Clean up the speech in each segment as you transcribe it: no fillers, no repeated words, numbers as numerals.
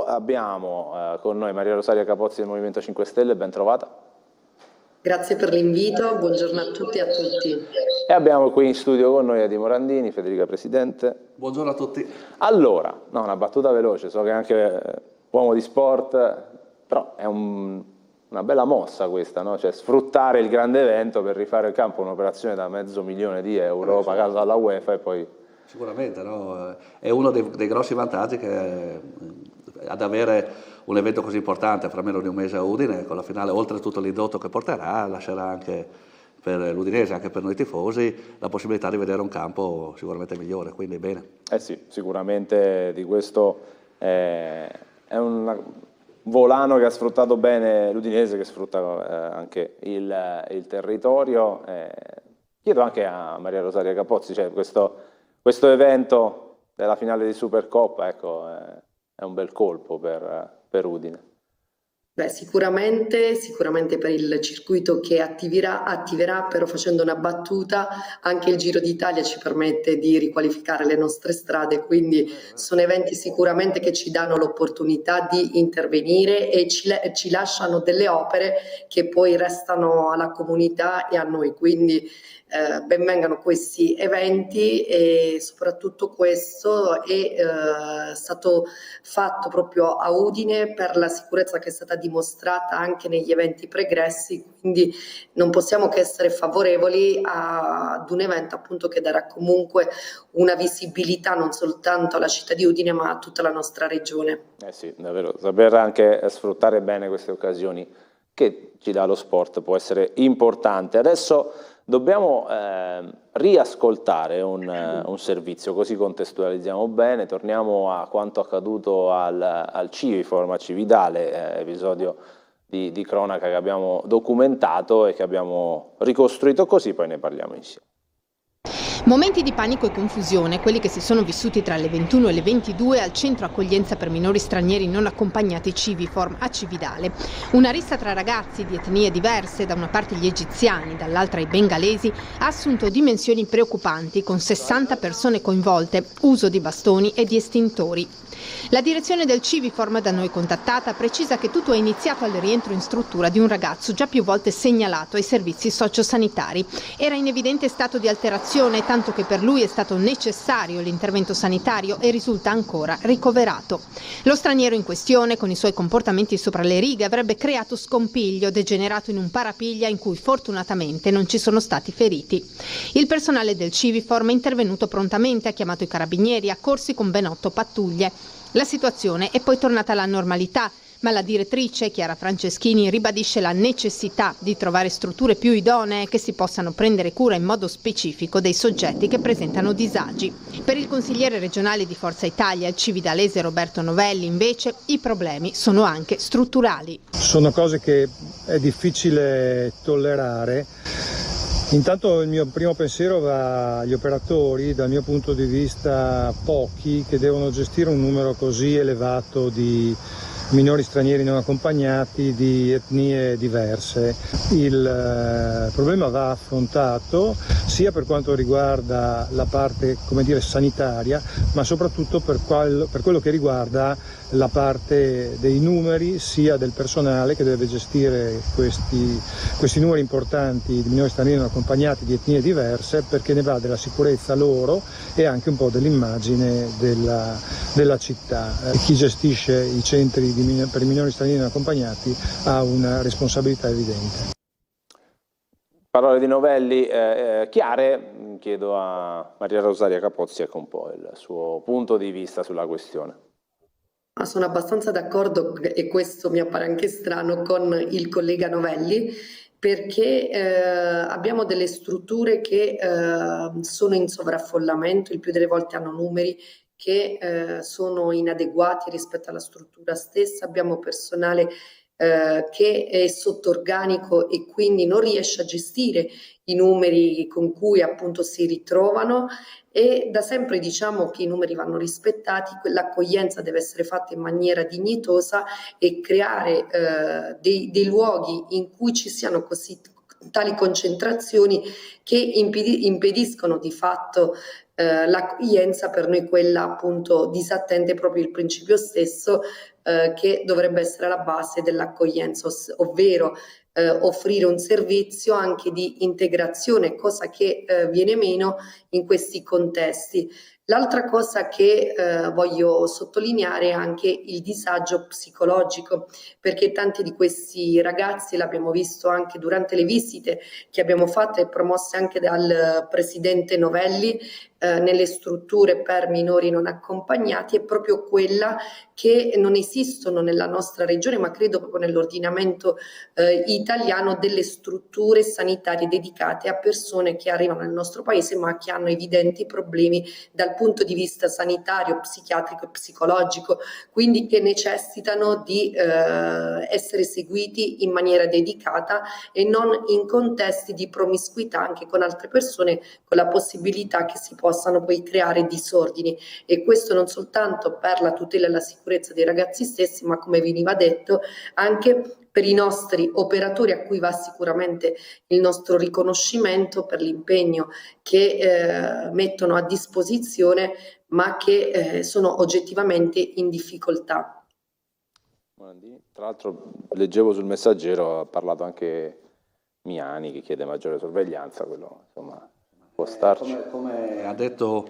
abbiamo con noi Maria Rosaria Capozzi del Movimento 5 Stelle, ben trovata. Grazie per l'invito, buongiorno a tutti e a tutti. E abbiamo qui in studio con noi Edi Morandini, Federica Presidente. Buongiorno a tutti. Allora, no, una battuta veloce, so che anche uomo di sport, però è una bella mossa questa, no? Cioè sfruttare il grande evento per rifare il campo, un'operazione da €500.000 pagata dalla UEFA e poi... Sicuramente, no? È uno dei grossi vantaggi che ad avere un evento così importante, fra meno di un mese a Udine, con la finale, oltre a tutto l'indotto che porterà, lascerà anche per l'Udinese, anche per noi tifosi, la possibilità di vedere un campo sicuramente migliore, quindi bene. Eh sì, sicuramente di questo è un volano che ha sfruttato bene l'Udinese, che sfrutta anche il territorio. Chiedo anche a Maria Rosaria Capozzi, cioè questo evento della finale di Supercoppa, ecco, è un bel colpo per Udine. Beh, sicuramente per il circuito che attiverà, però facendo una battuta, anche il Giro d'Italia ci permette di riqualificare le nostre strade, quindi sono eventi sicuramente che ci danno l'opportunità di intervenire e ci lasciano delle opere che poi restano alla comunità e a noi, quindi ben vengano questi eventi e soprattutto questo è stato fatto proprio a Udine per la sicurezza che è stata dimostrata anche negli eventi pregressi, quindi non possiamo che essere favorevoli ad un evento appunto che darà comunque una visibilità non soltanto alla città di Udine ma a tutta la nostra regione. Sì, davvero, saper anche sfruttare bene queste occasioni che ci dà lo sport può essere importante. Adesso dobbiamo riascoltare un servizio, così contestualizziamo bene, torniamo a quanto accaduto al Civiforum a Cividale, episodio di cronaca che abbiamo documentato e che abbiamo ricostruito, così poi ne parliamo insieme. Momenti di panico e confusione, quelli che si sono vissuti tra le 21 e le 22 al centro accoglienza per minori stranieri non accompagnati Civiforum a Cividale. Una rissa tra ragazzi di etnie diverse, da una parte gli egiziani, dall'altra i bengalesi, ha assunto dimensioni preoccupanti con 60 persone coinvolte, uso di bastoni e di estintori. La direzione del Civiforum, da noi contattata, precisa che tutto è iniziato al rientro in struttura di un ragazzo già più volte segnalato ai servizi sociosanitari. Era in evidente stato di alterazione, tanto che per lui è stato necessario l'intervento sanitario e risulta ancora ricoverato. Lo straniero in questione, con i suoi comportamenti sopra le righe, avrebbe creato scompiglio, degenerato in un parapiglia in cui fortunatamente non ci sono stati feriti. Il personale del Civiforum è intervenuto prontamente, ha chiamato i carabinieri, accorsi con ben 8 pattuglie. La situazione è poi tornata alla normalità, ma la direttrice Chiara Franceschini ribadisce la necessità di trovare strutture più idonee che si possano prendere cura in modo specifico dei soggetti che presentano disagi. Per il consigliere regionale di Forza Italia, il cividalese Roberto Novelli, invece, i problemi sono anche strutturali. Sono cose che è difficile tollerare. Intanto il mio primo pensiero va agli operatori, dal mio punto di vista pochi, che devono gestire un numero così elevato di minori stranieri non accompagnati di etnie diverse. Il problema va affrontato sia per quanto riguarda la parte, come dire, sanitaria, ma soprattutto per quello che riguarda la parte dei numeri, sia del personale che deve gestire questi numeri importanti di minori stranieri non accompagnati di etnie diverse, perché ne va della sicurezza loro e anche un po' dell'immagine della città. Chi gestisce i centri per i minori stranieri non accompagnati ha una responsabilità evidente. Parole di Novelli chiare, chiedo a Maria Rosaria Capozzi ecco un po' il suo punto di vista sulla questione. Sono abbastanza d'accordo, e questo mi appare anche strano, con il collega Novelli, perché abbiamo delle strutture che sono in sovraffollamento, il più delle volte hanno numeri che sono inadeguati rispetto alla struttura stessa, abbiamo personale che è sotto organico e quindi non riesce a gestire i numeri con cui appunto si ritrovano, e da sempre diciamo che i numeri vanno rispettati, l'accoglienza deve essere fatta in maniera dignitosa e creare dei luoghi in cui ci siano tali concentrazioni che impediscono di fatto l'accoglienza. Per noi quella appunto disattende proprio il principio stesso che dovrebbe essere la base dell'accoglienza, ovvero offrire un servizio anche di integrazione, cosa che viene meno in questi contesti. L'altra cosa che voglio sottolineare è anche il disagio psicologico, perché tanti di questi ragazzi, l'abbiamo visto anche durante le visite che abbiamo fatto e promosse anche dal presidente Novelli nelle strutture per minori non accompagnati, è proprio quella che non esistono nella nostra regione, ma credo proprio nell'ordinamento italiano, delle strutture sanitarie dedicate a persone che arrivano nel nostro paese ma che hanno evidenti problemi dal punto di vista sanitario, psichiatrico e psicologico, quindi che necessitano di essere seguiti in maniera dedicata e non in contesti di promiscuità anche con altre persone, con la possibilità che si possano poi creare disordini, e questo non soltanto per la tutela e la sicurezza dei ragazzi stessi, ma come veniva detto anche per i nostri operatori, a cui va sicuramente il nostro riconoscimento per l'impegno che mettono a disposizione, ma che sono oggettivamente in difficoltà. Tra l'altro leggevo sul Messaggero, ha parlato anche Miani che chiede maggiore sorveglianza, quello insomma può starci. Come ha detto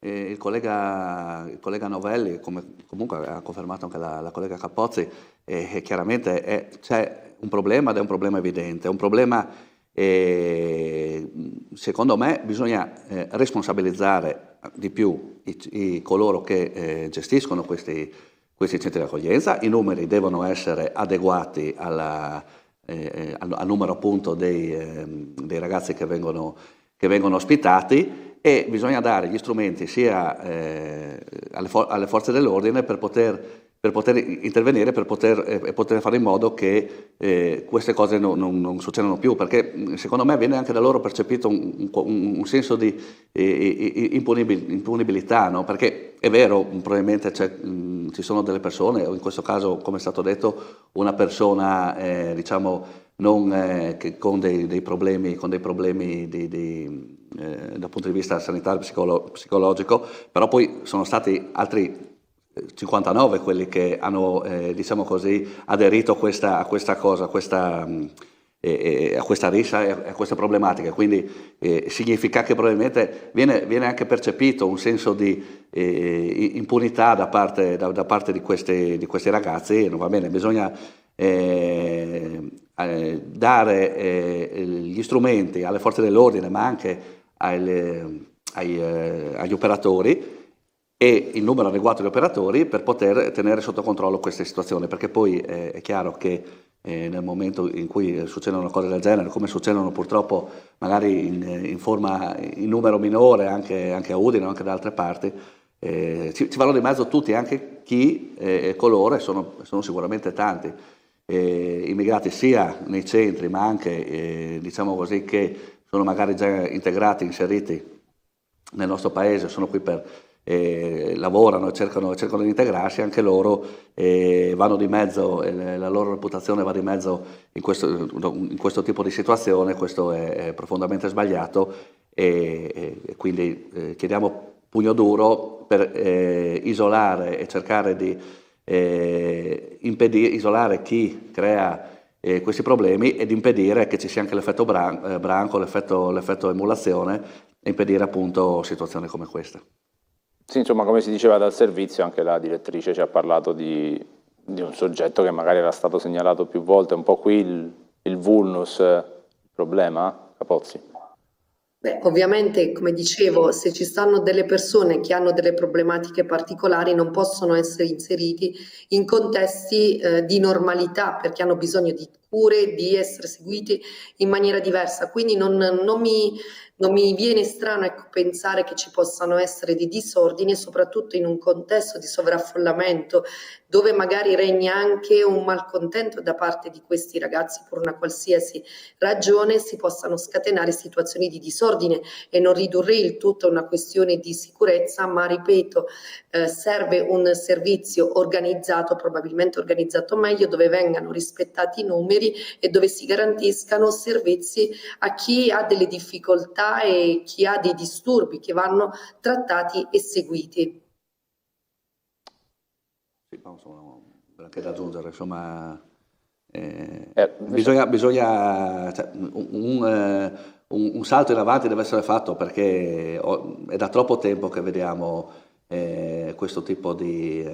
il collega Novelli, come comunque ha confermato anche la collega Capozzi, chiaramente c'è un problema ed è un problema evidente, è un problema, secondo me bisogna responsabilizzare di più coloro che gestiscono questi centri di accoglienza. I numeri devono essere adeguati al numero appunto dei ragazzi che vengono ospitati, e bisogna dare gli strumenti sia alle forze dell'ordine per poter intervenire, per poter fare in modo che queste cose non succedano più, perché secondo me viene anche da loro percepito un senso di impunibilità, no? Perché è vero, probabilmente ci sono delle persone, o in questo caso, come è stato detto, una persona diciamo con dei problemi dal punto di vista sanitario psicologico, però poi sono stati altri 59 quelli che hanno diciamo così aderito a questa cosa, a questa rissa e a queste problematiche, quindi significa che probabilmente viene anche percepito un senso di impunità da parte di questi ragazzi, e non va bene. Bisogna dare gli strumenti alle forze dell'ordine, ma anche agli operatori, e il numero adeguato di operatori per poter tenere sotto controllo queste situazioni, perché poi è chiaro che nel momento in cui succedono cose del genere, come succedono purtroppo magari in numero minore anche a Udine o anche da altre parti, ci vanno di mezzo tutti, anche chi coloro, e sono sicuramente tanti, immigrati sia nei centri ma anche diciamo così, che sono magari già integrati, inseriti nel nostro paese, sono qui per lavorano e cercano di integrarsi, anche loro vanno di mezzo, la loro reputazione va di mezzo in questo tipo di situazione. Questo è profondamente sbagliato, e quindi chiediamo pugno duro per isolare e cercare di isolare chi crea questi problemi, ed impedire che ci sia anche l'effetto branco, l'effetto emulazione, e impedire appunto situazioni come questa. Sì, insomma, come si diceva dal servizio, anche la direttrice ci ha parlato di un soggetto che magari era stato segnalato più volte, un po' qui il vulnus, il problema, Capozzi? Beh, ovviamente, come dicevo, se ci stanno delle persone che hanno delle problematiche particolari, non possono essere inseriti in contesti di normalità, perché hanno bisogno di cure, di essere seguiti in maniera diversa. Quindi non mi viene strano, ecco, pensare che ci possano essere dei disordini, soprattutto in un contesto di sovraffollamento, dove magari regna anche un malcontento da parte di questi ragazzi per una qualsiasi ragione, si possano scatenare situazioni di disordine, e non ridurrei il tutto a una questione di sicurezza, ma ripeto, serve un servizio organizzato, probabilmente organizzato meglio, dove vengano rispettati i numeri e dove si garantiscano servizi a chi ha delle difficoltà e chi ha dei disturbi, che vanno trattati e seguiti. anche da aggiungere, insomma, bisogna cioè, un salto in avanti deve essere fatto, perché è da troppo tempo che vediamo questo tipo di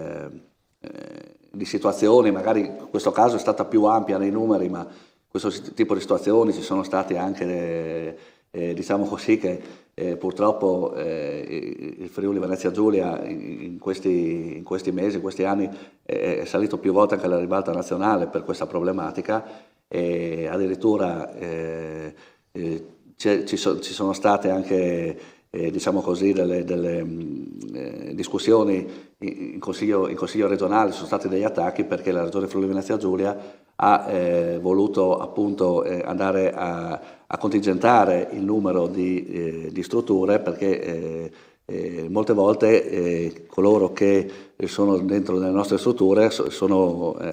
situazioni. Magari in questo caso è stata più ampia nei numeri, ma questo tipo di situazioni ci sono stati anche, diciamo così, che purtroppo il Friuli Venezia Giulia in questi mesi, in questi anni, è salito più volte anche alla ribalta nazionale per questa problematica, e addirittura ci sono state anche, diciamo così, delle discussioni in consiglio regionale, sono stati degli attacchi perché la Regione Friuli Venezia Giulia ha voluto appunto andare a contingentare il numero di strutture, perché molte volte coloro che sono dentro le nostre strutture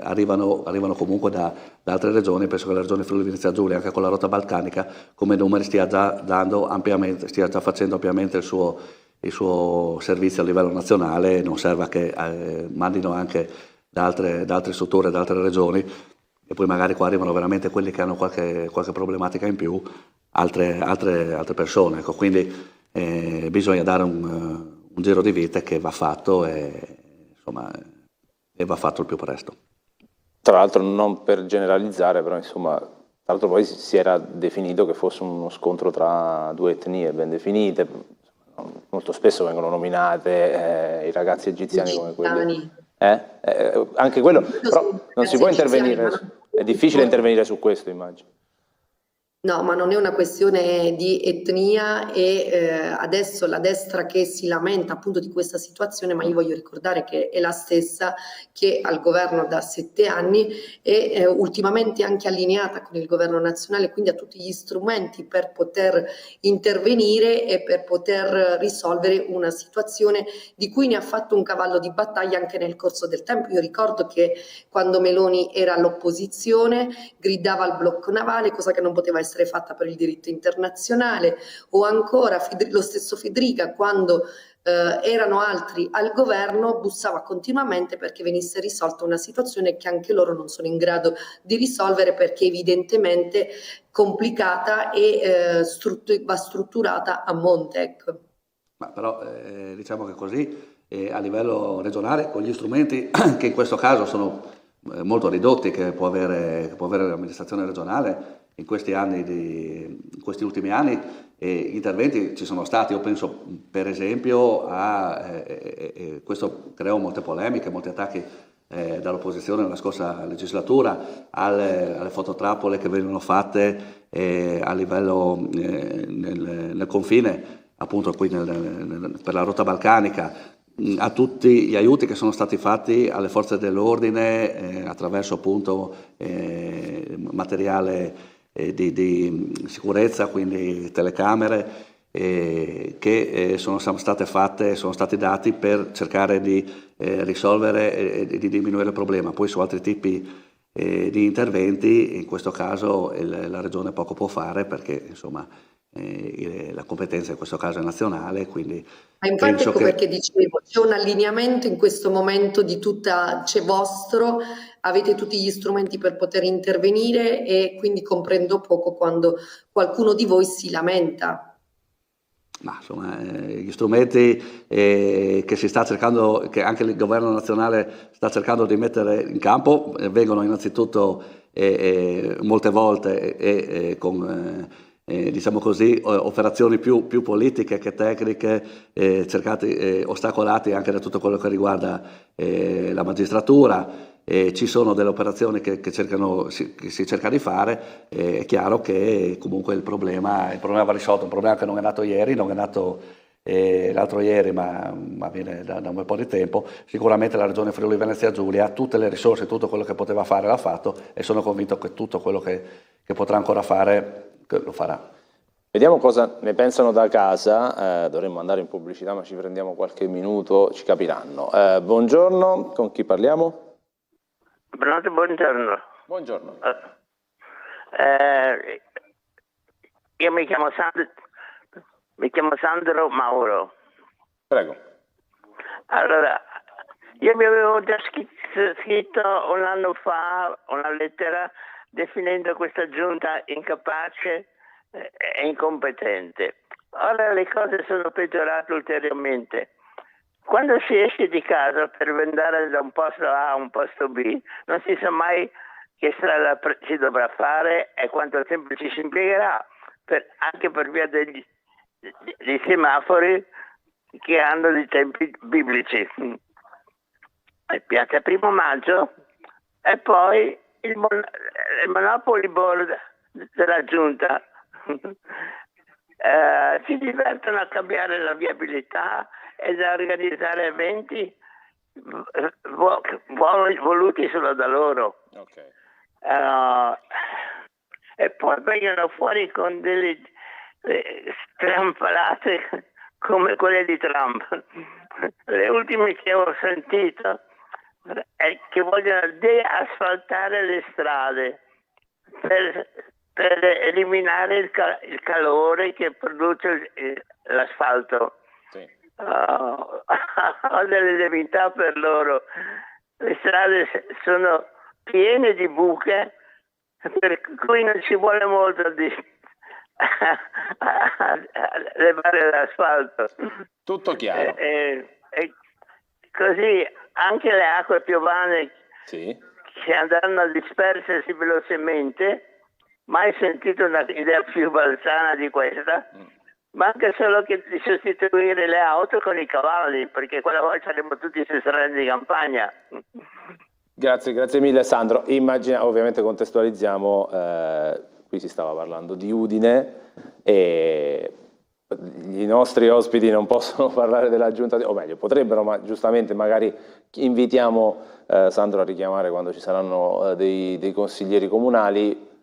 arrivano comunque da altre regioni. Penso che la Regione Friuli Venezia Giulia, anche con la rotta balcanica, come numeri stia già facendo ampiamente il suo servizio a livello nazionale, non serva che mandino anche da altre strutture, da altre regioni, e poi magari qua arrivano veramente quelli che hanno qualche problematica in più, altre persone. Ecco, quindi bisogna dare un giro di vite che va fatto, e va fatto il più presto. Tra l'altro, non per generalizzare, però insomma, tra l'altro poi si era definito che fosse uno scontro tra due etnie ben definite. Molto spesso vengono nominate i ragazzi egiziani come quelli. Anche quello, però non si può intervenire, è difficile intervenire su questo, immagino. No, ma non è una questione di etnia, e adesso la destra che si lamenta appunto di questa situazione, ma io voglio ricordare che è la stessa che al governo da 7 anni e ultimamente anche allineata con il governo nazionale, quindi ha tutti gli strumenti per poter intervenire e per poter risolvere una situazione di cui ne ha fatto un cavallo di battaglia anche nel corso del tempo. Io ricordo che quando Meloni era all'opposizione gridava al blocco navale, cosa che non poteva essere fatta per il diritto internazionale, o ancora lo stesso Federica quando erano altri al governo bussava continuamente perché venisse risolta una situazione che anche loro non sono in grado di risolvere, perché evidentemente complicata e va strutturata a monte, ecco. Ma però diciamo che così a livello regionale, con gli strumenti che in questo caso sono molto ridotti, che può avere l'amministrazione regionale, in questi ultimi anni, interventi ci sono stati. Io penso per esempio questo creò molte polemiche, molti attacchi dall'opposizione nella scorsa legislatura, alle fototrappole che venivano fatte a livello nel confine, appunto qui per la rotta balcanica, a tutti gli aiuti che sono stati fatti alle forze dell'ordine attraverso appunto materiale di sicurezza, quindi telecamere che sono stati dati per cercare di risolvere e di diminuire il problema. Poi su altri tipi di interventi, in questo caso la Regione poco può fare, perché insomma la competenza in questo caso è nazionale, quindi infatti ecco perché dicevo, c'è un allineamento in questo momento c'è vostro, avete tutti gli strumenti per poter intervenire, e quindi comprendo poco quando qualcuno di voi si lamenta. Ma insomma, gli strumenti che si sta cercando, che anche il governo nazionale sta cercando di mettere in campo, vengono innanzitutto molte volte con diciamo così, operazioni più politiche che tecniche, ostacolati anche da tutto quello che riguarda la magistratura. Ci sono delle operazioni che si cerca di fare. È chiaro che comunque il problema va risolto, un problema che non è nato ieri, non è nato l'altro ieri, ma viene da un bel po' di tempo. Sicuramente la Regione Friuli Venezia Giulia tutte le risorse, tutto quello che poteva fare l'ha fatto, e sono convinto che tutto quello che potrà ancora fare lo farà. Vediamo cosa ne pensano da casa. Dovremmo andare in pubblicità, ma ci prendiamo qualche minuto, ci capiranno. Buongiorno, con chi parliamo? Buongiorno. Buongiorno. Io mi chiamo Sandro Mauro. Prego. Allora, Io mi avevo già scritto un anno fa una lettera definendo questa giunta incapace e incompetente. Ora le cose sono peggiorate ulteriormente. Quando si esce di casa per andare da un posto A a un posto B, non si sa mai che strada si dovrà fare e quanto tempo ci si impiegherà, anche per via dei semafori che hanno dei tempi biblici. Piazza Primo Maggio e poi il Monopoly Board della Giunta si divertono a cambiare la viabilità ed a organizzare eventi voluti solo da loro. Okay. E poi vengono fuori con delle strampalate come quelle di Trump. Le ultime che ho sentito è che vogliono deasfaltare le strade per eliminare il calore che produce l'asfalto. Sì. Ho delle novità per loro. Le strade sono piene di buche, per cui non ci vuole molto di levare l'asfalto. Tutto chiaro. Così anche le acque piovane Sì. che andranno a dispersersi velocemente, mai sentito un'idea più balzana di questa. Manca solo che di sostituire le auto con i cavalli, perché quella volta saremo tutti su strade di campagna. Grazie mille Sandro. Immagina, ovviamente contestualizziamo, qui si stava parlando di Udine e i nostri ospiti non possono parlare della giunta, o meglio potrebbero, ma giustamente magari invitiamo Sandro a richiamare quando ci saranno dei consiglieri comunali,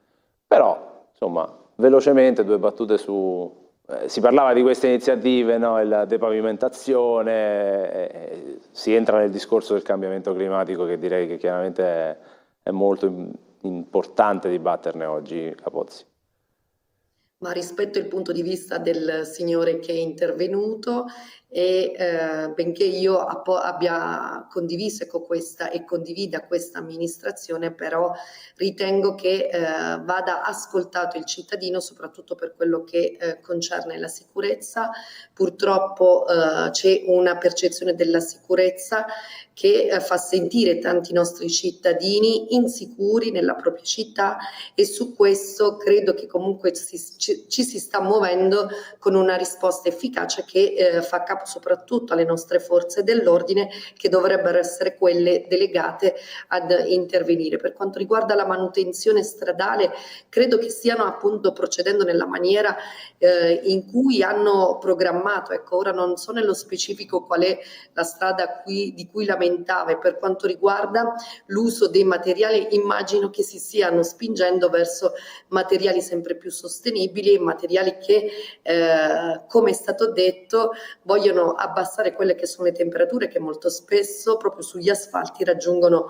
però insomma velocemente due battute su... si parlava di queste iniziative, no? La depavimentazione, si entra nel discorso del cambiamento climatico che direi che chiaramente è molto importante dibatterne oggi, Capozzi. Ma rispetto il punto di vista del signore che è intervenuto e benché io abbia condiviso questa e condivida questa amministrazione, però ritengo che vada ascoltato il cittadino soprattutto per quello che concerne la sicurezza. Purtroppo c'è una percezione della sicurezza che fa sentire tanti nostri cittadini insicuri nella propria città e su questo credo che comunque ci si sta muovendo con una risposta efficace che fa capo soprattutto alle nostre forze dell'ordine che dovrebbero essere quelle delegate ad intervenire. Per quanto riguarda la manutenzione stradale, credo che stiano appunto procedendo nella maniera in cui hanno programmato. Ecco, ora non so nello specifico qual è la strada di cui lamentava e per quanto riguarda l'uso dei materiali immagino che si stiano spingendo verso materiali sempre più sostenibili, materiali che come è stato detto vogliono abbassare quelle che sono le temperature che molto spesso proprio sugli asfalti raggiungono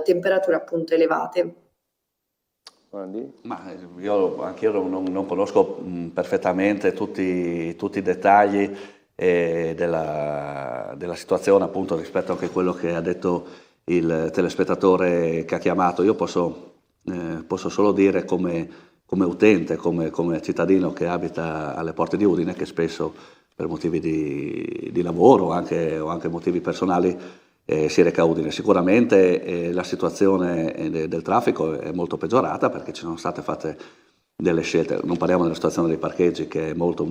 temperature appunto elevate. Ma anch'io non conosco perfettamente tutti i dettagli della situazione, appunto, rispetto anche a quello che ha detto il telespettatore che ha chiamato. Io posso solo dire come utente, come cittadino che abita alle porte di Udine, che spesso per motivi di lavoro o anche motivi personali si reca a Udine. Sicuramente la situazione del traffico è molto peggiorata perché ci sono state fatte delle scelte. Non parliamo della situazione dei parcheggi, che è molto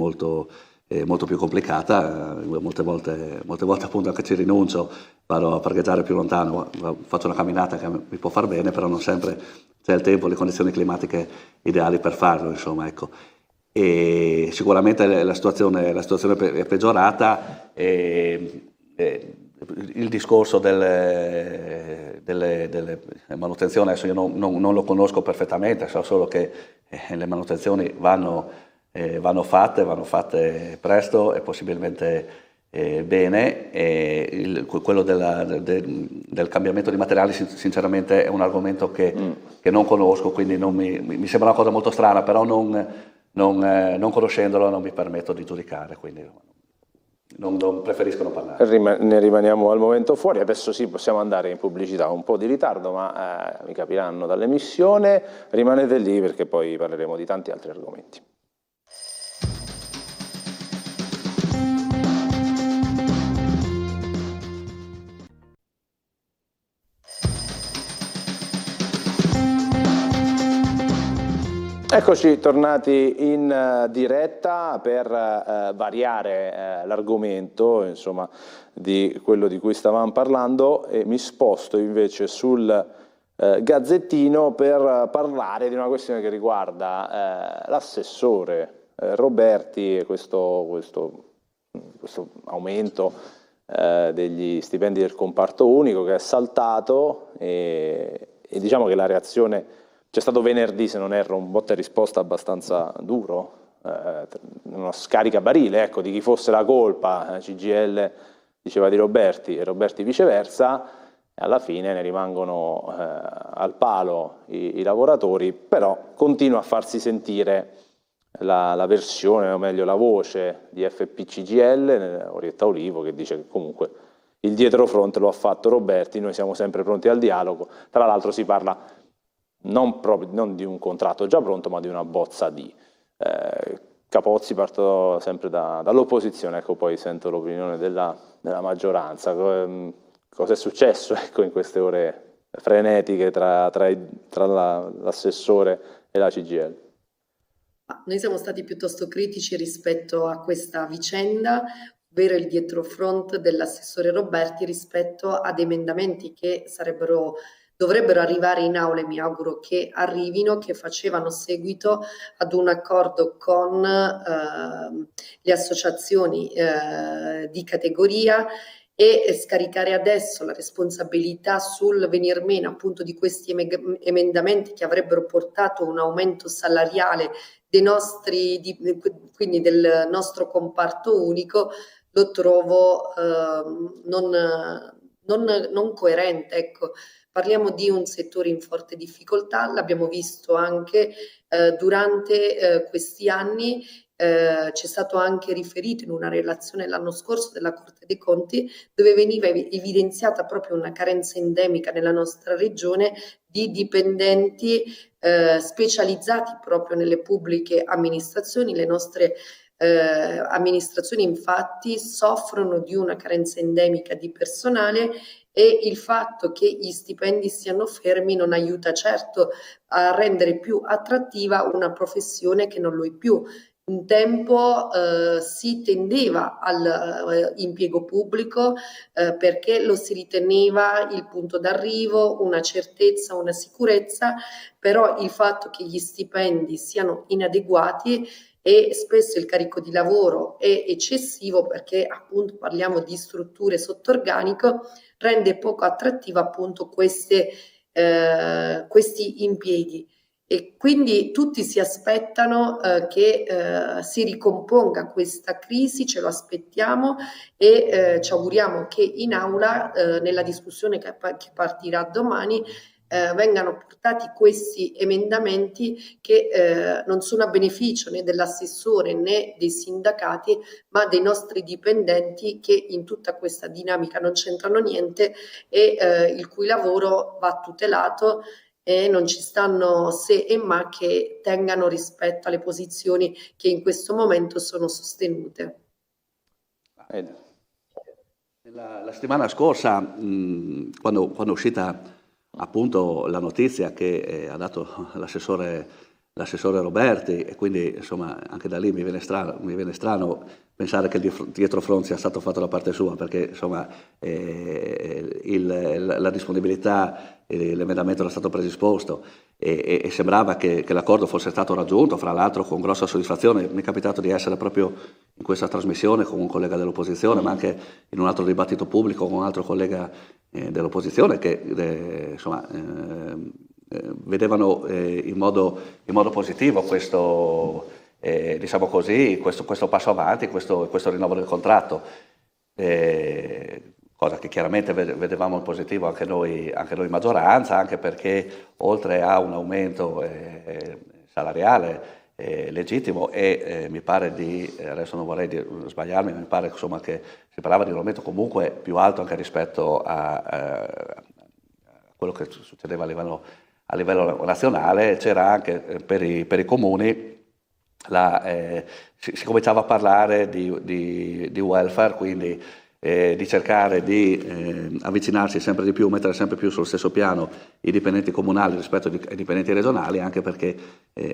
più complicata. Molte volte appunto anche ci rinuncio, vado a parcheggiare più lontano, faccio una camminata che mi può far bene, però non sempre c'è il tempo, le condizioni climatiche ideali per farlo, insomma, ecco. E sicuramente la situazione è peggiorata. Il discorso delle manutenzioni, adesso io non lo conosco perfettamente, so solo che le manutenzioni vanno fatte presto e possibilmente bene. Quello del cambiamento di materiali sinceramente è un argomento che non conosco, quindi mi sembra una cosa molto strana, però non conoscendolo non mi permetto di giudicare. Quindi. non preferiscono parlare. Ne rimaniamo al momento fuori. Adesso sì, possiamo andare in pubblicità, un po' di ritardo, ma mi capiranno dall'emissione. Rimanete lì perché poi parleremo di tanti altri argomenti. Eccoci tornati in diretta per variare l'argomento, insomma, di quello di cui stavamo parlando, e mi sposto invece sul Gazzettino per parlare di una questione che riguarda l'assessore Roberti e questo aumento degli stipendi del comparto unico che è saltato e diciamo che la reazione c'è stato venerdì, se non erro, un botta e risposta abbastanza duro, uno scaricabarile, ecco, di chi fosse la colpa. CGIL diceva di Roberti e Roberti viceversa, e alla fine ne rimangono al palo i lavoratori, però continua a farsi sentire la versione, o meglio la voce di FP-CGIL, Orietta Olivo, che dice che comunque il dietrofront lo ha fatto Roberti, noi siamo sempre pronti al dialogo. Tra l'altro si parla non di un contratto già pronto, ma di una bozza di. Capozzi, parto sempre dall'opposizione, ecco, poi sento l'opinione della maggioranza. Cosa è successo, ecco, in queste ore frenetiche tra l'assessore e la CGIL? Noi siamo stati piuttosto critici rispetto a questa vicenda, ovvero il dietrofront dell'assessore Roberti rispetto ad emendamenti che dovrebbero arrivare in aula, e mi auguro che arrivino, che facevano seguito ad un accordo con le associazioni di categoria, e scaricare adesso la responsabilità sul venir meno appunto di questi emendamenti che avrebbero portato un aumento salariale quindi del nostro comparto unico, lo trovo non coerente, ecco. Parliamo di un settore in forte difficoltà, l'abbiamo visto anche durante questi anni. C'è stato anche riferito in una relazione l'anno scorso della Corte dei Conti, dove veniva evidenziata proprio una carenza endemica nella nostra regione di dipendenti specializzati proprio nelle pubbliche amministrazioni. Le nostre amministrazioni infatti soffrono di una carenza endemica di personale, e il fatto che gli stipendi siano fermi non aiuta certo a rendere più attrattiva una professione che non lo è più. Un tempo si tendeva all'impiego pubblico perché lo si riteneva il punto d'arrivo, una certezza, una sicurezza, però il fatto che gli stipendi siano inadeguati e spesso il carico di lavoro è eccessivo, perché appunto parliamo di strutture sotto organico, rende poco attrattiva appunto questi impieghi. E quindi tutti si aspettano che si ricomponga questa crisi, ce lo aspettiamo, e ci auguriamo che in aula, nella discussione che partirà domani, vengano portati questi emendamenti che non sono a beneficio né dell'assessore né dei sindacati, ma dei nostri dipendenti, che in tutta questa dinamica non c'entrano niente e il cui lavoro va tutelato, e non ci stanno se e ma che tengano rispetto alle posizioni che in questo momento sono sostenute. La settimana scorsa, quando è uscita appunto la notizia che ha dato l'assessore Roberti, e quindi insomma anche da lì mi viene strano pensare che il dietrofront sia stato fatto da parte sua, perché insomma la disponibilità, l'emendamento era stato predisposto e sembrava che l'accordo fosse stato raggiunto, fra l'altro con grossa soddisfazione. Mi è capitato di essere proprio in questa trasmissione con un collega dell'opposizione, ma anche in un altro dibattito pubblico con un altro collega dell'opposizione che insomma vedevano in modo positivo questo, diciamo così, questo passo avanti, questo rinnovo del contratto, cosa che chiaramente vedevamo in positivo anche noi maggioranza, anche perché oltre a un aumento salariale legittimo e mi pare adesso non vorrei sbagliarmi, mi pare insomma che si parlava di un aumento comunque più alto anche rispetto a quello che succedeva a livello nazionale. C'era anche per i comuni, si cominciava a parlare di welfare, quindi di cercare di avvicinarsi sempre di più, mettere sempre più sullo stesso piano i dipendenti comunali rispetto ai dipendenti regionali, anche perché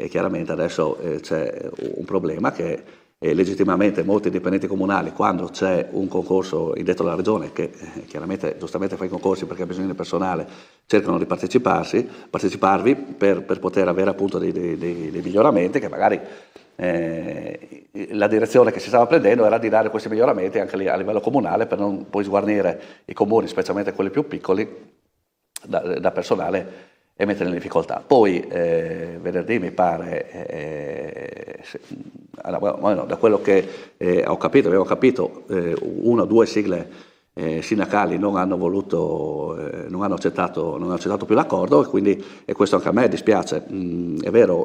chiaramente adesso c'è un problema che legittimamente molti dipendenti comunali, quando c'è un concorso indetto dalla regione, che chiaramente giustamente fa i concorsi perché ha bisogno di personale, cercano di parteciparvi per poter avere appunto dei miglioramenti che magari la direzione che si stava prendendo era di dare questi miglioramenti anche a livello comunale per non poi sguarnire i comuni, specialmente quelli più piccoli, da personale e metterli in difficoltà. Poi venerdì mi pare, da quello che avevo capito, 1 o 2 sigle sindacali non hanno accettato più l'accordo, e questo anche a me dispiace. È vero,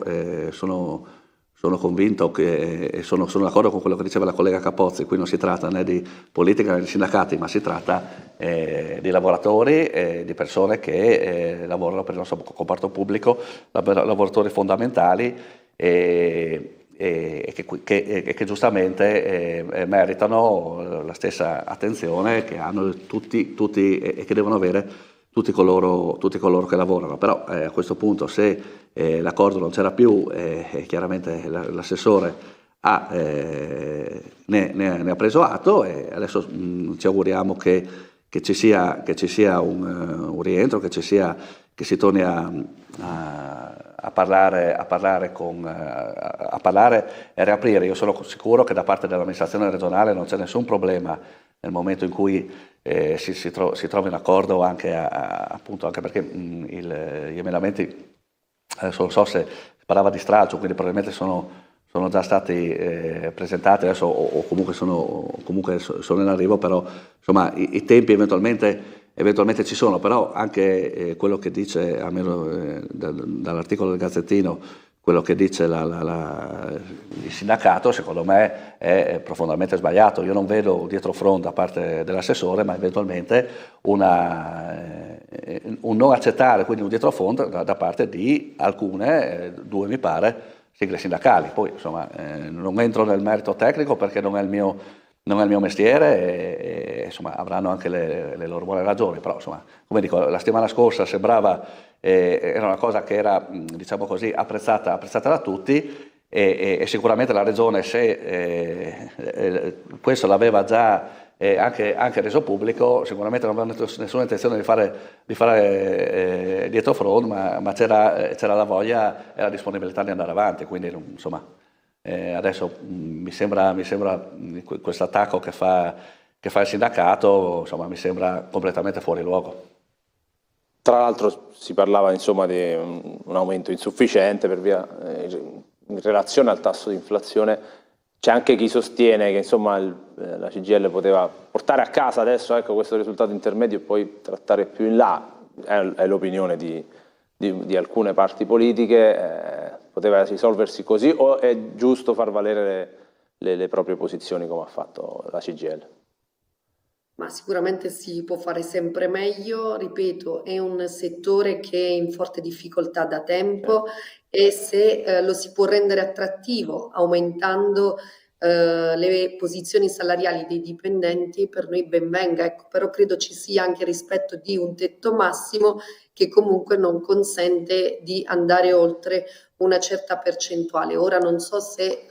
sono convinto e sono d'accordo con quello che diceva la collega Capozzi. Qui non si tratta né di politica né di sindacati, ma si tratta di lavoratori, di persone che lavorano per il nostro comparto pubblico, lavoratori fondamentali e che giustamente meritano la stessa attenzione che hanno tutti e che devono avere tutti coloro che lavorano. Però a questo punto, se l'accordo non c'era più, chiaramente l'assessore ne ha preso atto, e adesso ci auguriamo che ci sia un rientro, che si torni a parlare e riaprire. Io sono sicuro che da parte dell'amministrazione regionale non c'è nessun problema nel momento in cui si trovi un accordo, appunto anche perché gli emendamenti, adesso non so se parlava di stralcio, quindi probabilmente sono già stati presentati adesso, o comunque sono in arrivo, però insomma i tempi eventualmente ci sono. Però anche quello che dice, almeno dall'articolo del Gazzettino, quello che dice il sindacato, secondo me è profondamente sbagliato. Io non vedo dietro front da parte dell'assessore, ma eventualmente un non accettare, quindi un dietro front da parte di alcune, 2 mi pare, sigle sindacali. Poi insomma non entro nel merito tecnico perché non è il mio mestiere, e insomma avranno anche le loro buone ragioni, però insomma, come dico, la settimana scorsa sembrava era una cosa che era, diciamo così, apprezzata da tutti, e sicuramente la regione, se questo l'aveva già anche reso pubblico, sicuramente non aveva nessuna intenzione di fare dietro front, ma c'era la voglia e la disponibilità di andare avanti. Quindi insomma adesso mi sembra questo attacco che fa il sindacato, insomma, mi sembra completamente fuori luogo. Tra l'altro si parlava insomma di un aumento insufficiente in relazione al tasso di inflazione. C'è anche chi sostiene che insomma la CGIL poteva portare a casa adesso questo risultato intermedio e poi trattare più in là. È l'opinione di alcune parti politiche. Poteva risolversi così, o è giusto far valere le proprie posizioni come ha fatto la CGIL? Ma sicuramente si può fare sempre meglio. Ripeto, è un settore che è in forte difficoltà da tempo, e se lo si può rendere attrattivo aumentando le posizioni salariali dei dipendenti, per noi ben venga, però credo ci sia anche rispetto di un tetto massimo che comunque non consente di andare oltre una certa percentuale. Ora non so se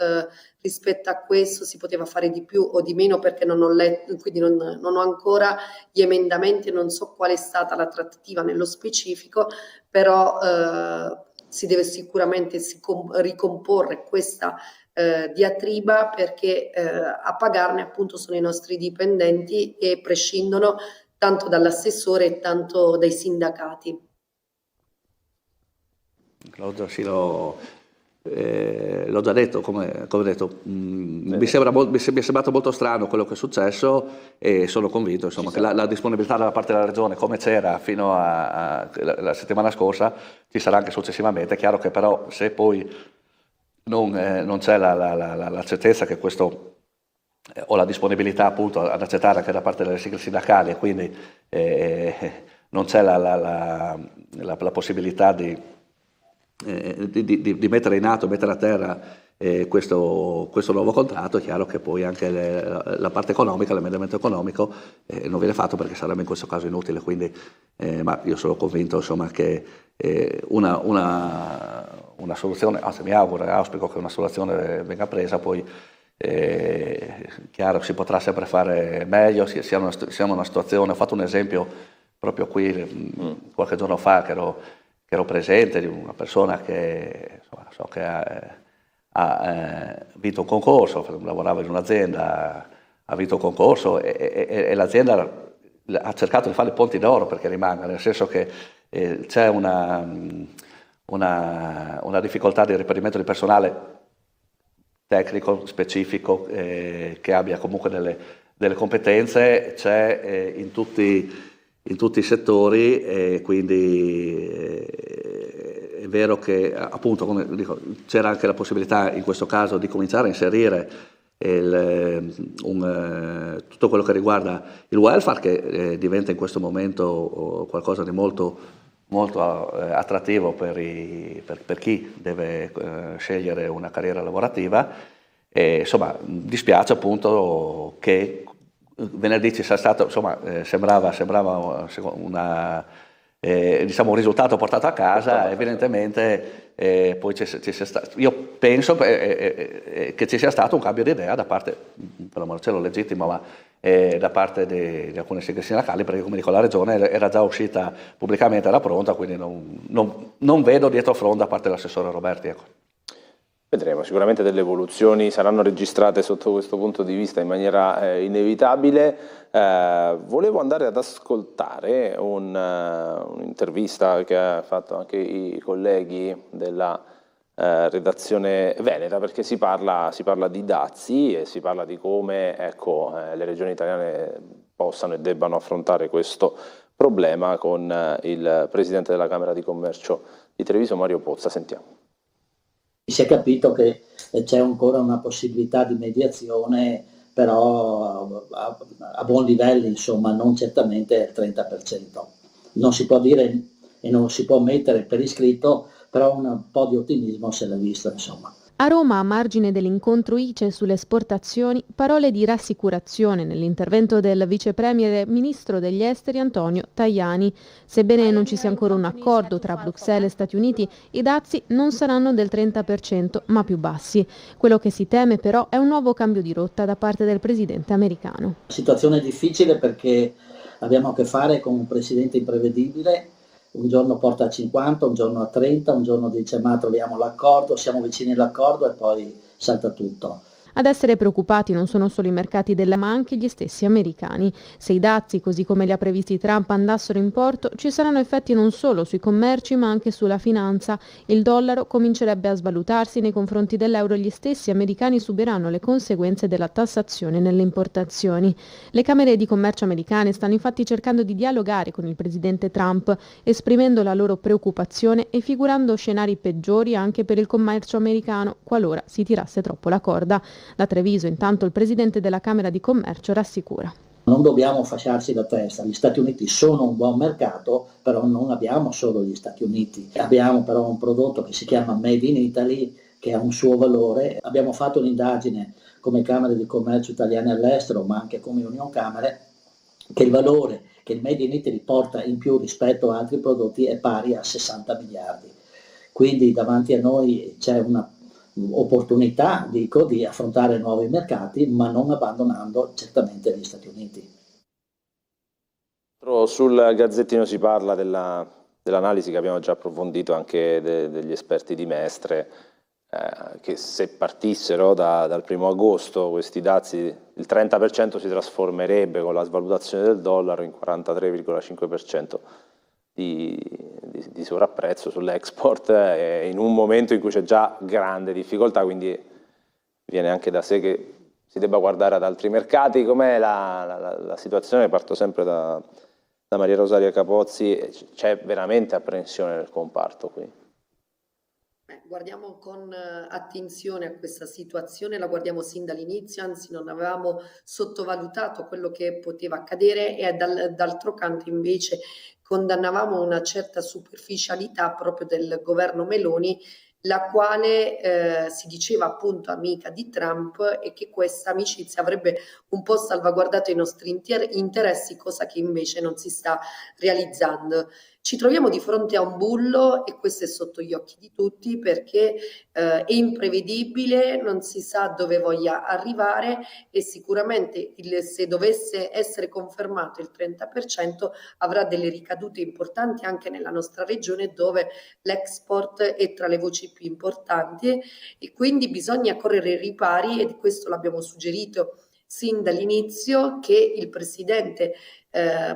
rispetto a questo si poteva fare di più o di meno, perché non ho letto, quindi non ho ancora gli emendamenti e non so qual è stata la trattativa nello specifico, però si deve sicuramente ricomporre questa diatriba, perché a pagarne appunto sono i nostri dipendenti, e prescindono tanto dall'assessore e tanto dai sindacati. L'ho già detto, come ho detto, mi è sembrato molto strano quello che è successo, e sono convinto insomma, che la disponibilità da parte della regione, come c'era fino a la settimana scorsa, ci sarà anche successivamente. È chiaro che però, se poi non c'è la certezza che questo, o la disponibilità appunto ad accettare anche da parte delle sigle sindacali, e quindi non c'è la possibilità di mettere in atto, mettere a terra questo nuovo contratto. È chiaro che poi anche la parte economica, l'emendamento economico non viene fatto, perché sarebbe in questo caso inutile, quindi ma io sono convinto, insomma, che una soluzione, anzi mi auguro e auspico che una soluzione venga presa. Poi chiaro, si potrà sempre fare meglio, siamo in una situazione, ho fatto un esempio proprio qui qualche giorno fa, che ero presente, di una persona che, insomma, so che ha vinto un concorso, lavorava in un'azienda, ha vinto un concorso e l'azienda ha cercato di fare i ponti d'oro perché rimanga, nel senso che c'è una difficoltà di reperimento di personale tecnico, specifico, che abbia comunque delle competenze, c'è in tutti i settori, quindi è vero che appunto, come dico, c'era anche la possibilità in questo caso di cominciare a inserire tutto quello che riguarda il welfare, che diventa in questo momento qualcosa di molto attrattivo per chi deve scegliere una carriera lavorativa. E, insomma, dispiace appunto che venerdì ci sia stato, insomma, sembrava diciamo un risultato portato a casa. Evidentemente poi ci sia stato, io penso che ci sia stato un cambio di idea da parte, per l'amor del cielo legittimo, ma da parte di alcune sigle sindacali, perché come dico la Regione era già uscita pubblicamente, era pronta, quindi non vedo dietro front da parte dell'assessore Roberti, ecco. Vedremo, sicuramente delle evoluzioni saranno registrate sotto questo punto di vista in maniera inevitabile. Volevo andare ad ascoltare un'intervista che ha fatto anche i colleghi della redazione veneta, perché si parla di dazi e si parla di come, ecco, le regioni italiane possano e debbano affrontare questo problema con il presidente della Camera di Commercio di Treviso, Mario Pozza. Sentiamo. Si è capito che c'è ancora una possibilità di mediazione, però a buon livello, insomma, non certamente al 30%. Non si può dire e non si può mettere per iscritto, però un po' di ottimismo se l'è visto, insomma. A Roma, a margine dell'incontro ICE sulle esportazioni, parole di rassicurazione nell'intervento del vice premier e ministro degli esteri Antonio Tajani. Sebbene non ci sia ancora un accordo tra Bruxelles e Stati Uniti, i dazi non saranno del 30%, ma più bassi. Quello che si teme però è un nuovo cambio di rotta da parte del presidente americano. Situazione difficile perché abbiamo a che fare con un presidente imprevedibile. Un giorno porta a 50, un giorno a 30, un giorno dice ma troviamo l'accordo, siamo vicini all'accordo, e poi salta tutto. Ad essere preoccupati non sono solo i mercati ma anche gli stessi americani. Se i dazi, così come li ha previsti Trump, andassero in porto, ci saranno effetti non solo sui commerci ma anche sulla finanza. Il dollaro comincerebbe a svalutarsi nei confronti dell'euro e gli stessi americani subiranno le conseguenze della tassazione nelle importazioni. Le Camere di Commercio americane stanno infatti cercando di dialogare con il presidente Trump, esprimendo la loro preoccupazione e figurando scenari peggiori anche per il commercio americano qualora si tirasse troppo la corda. Da Treviso, intanto, il presidente della Camera di Commercio rassicura. Non dobbiamo fasciarci la testa, gli Stati Uniti sono un buon mercato, però non abbiamo solo gli Stati Uniti, abbiamo però un prodotto che si chiama Made in Italy, che ha un suo valore. Abbiamo fatto un'indagine come Camere di Commercio italiane all'estero, ma anche come Union Camere, che il valore che il Made in Italy porta in più rispetto a altri prodotti è pari a 60 miliardi. Quindi davanti a noi c'è una opportunità, dico, di affrontare nuovi mercati, ma non abbandonando certamente gli Stati Uniti. Sul Gazzettino si parla dell'analisi che abbiamo già approfondito anche degli esperti di Mestre, che se partissero dal 1° agosto questi dazi, il 30% si trasformerebbe con la svalutazione del dollaro in 43,5% di sovrapprezzo sull'export, in un momento in cui c'è già grande difficoltà, quindi viene anche da sé che si debba guardare ad altri mercati. Com'è la situazione? Parto sempre da Maria Rosaria Capozzi. C'è veramente apprensione nel comparto qui? Guardiamo con attenzione a questa situazione, la guardiamo sin dall'inizio, anzi non avevamo sottovalutato quello che poteva accadere e d'altro canto invece condannavamo una certa superficialità proprio del governo Meloni, la quale si diceva appunto amica di Trump e che questa amicizia avrebbe un po' salvaguardato i nostri interessi, cosa che invece non si sta realizzando. Ci troviamo di fronte a un bullo e questo è sotto gli occhi di tutti perché è imprevedibile, non si sa dove voglia arrivare e sicuramente se dovesse essere confermato il 30% avrà delle ricadute importanti anche nella nostra regione dove l'export è tra le voci più importanti e quindi bisogna correre ai ripari e di questo l'abbiamo suggerito sin dall'inizio che il Presidente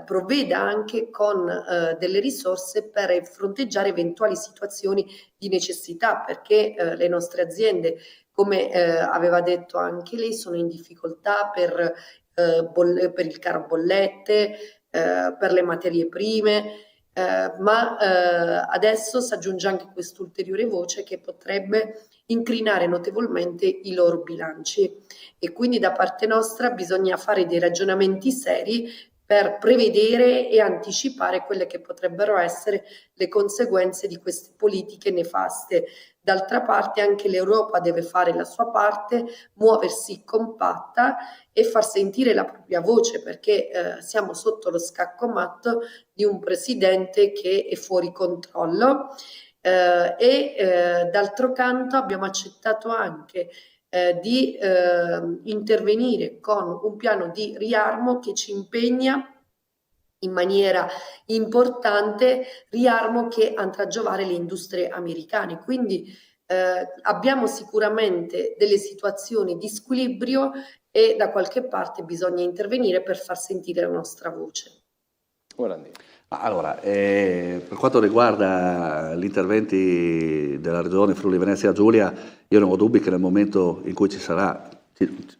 provveda anche con delle risorse per fronteggiare eventuali situazioni di necessità perché le nostre aziende, come aveva detto anche lei, sono in difficoltà per il caro bollette, per le materie prime, ma adesso si aggiunge anche quest'ulteriore voce che potrebbe incrinare notevolmente i loro bilanci e quindi da parte nostra bisogna fare dei ragionamenti seri per prevedere e anticipare quelle che potrebbero essere le conseguenze di queste politiche nefaste. D'altra parte anche l'Europa deve fare la sua parte, muoversi compatta e far sentire la propria voce perché siamo sotto lo scaccomatto di un presidente che è fuori controllo d'altro canto abbiamo accettato anche di intervenire con un piano di riarmo che ci impegna in maniera importante, riarmo che andrà a giovare le industrie americane. Quindi abbiamo sicuramente delle situazioni di squilibrio e da qualche parte bisogna intervenire per far sentire la nostra voce. Allora, per quanto riguarda gli interventi della Regione Friuli Venezia Giulia, io non ho dubbi che nel momento in cui ci sarà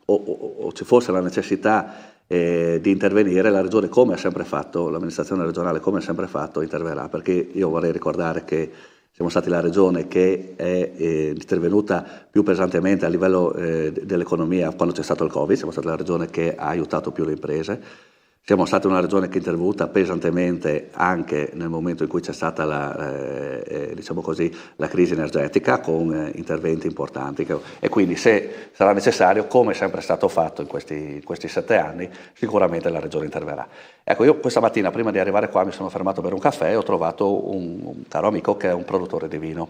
o ci fosse la necessità di intervenire, la Regione, come ha sempre fatto, l'amministrazione regionale come ha sempre fatto, interverrà, perché io vorrei ricordare che siamo stati la Regione che è intervenuta più pesantemente a livello dell'economia quando c'è stato il Covid, siamo stati la Regione che ha aiutato più le imprese. Siamo stati una regione che è intervenuta pesantemente anche nel momento in cui c'è stata diciamo così, la crisi energetica con interventi importanti e quindi se sarà necessario, come è sempre stato fatto in questi 7 anni, sicuramente la regione interverrà. Ecco, io questa mattina prima di arrivare qua mi sono fermato per un caffè e ho trovato un caro amico che è un produttore di vino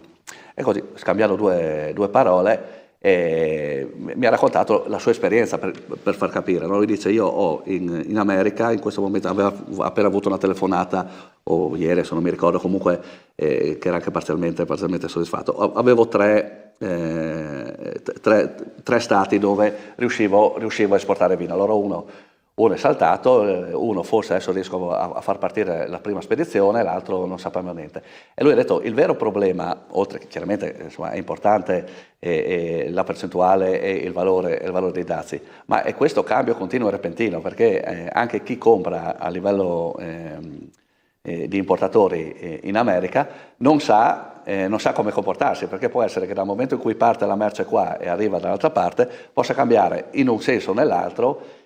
e così scambiando due parole mi ha raccontato la sua esperienza per far capire, no? Lui dice io ho in America in questo momento, aveva appena avuto una telefonata o ieri se non mi ricordo, comunque che era anche parzialmente soddisfatto, avevo tre stati dove riuscivo a esportare vino, allora uno è saltato, uno forse adesso riesco a far partire la prima spedizione, l'altro non sappiamo niente. E lui ha detto il vero problema, oltre che chiaramente insomma, è importante la percentuale e il valore dei dazi, ma è questo cambio continuo e repentino, perché anche chi compra a livello di importatori in America non sa come comportarsi, perché può essere che dal momento in cui parte la merce qua e arriva dall'altra parte possa cambiare in un senso o nell'altro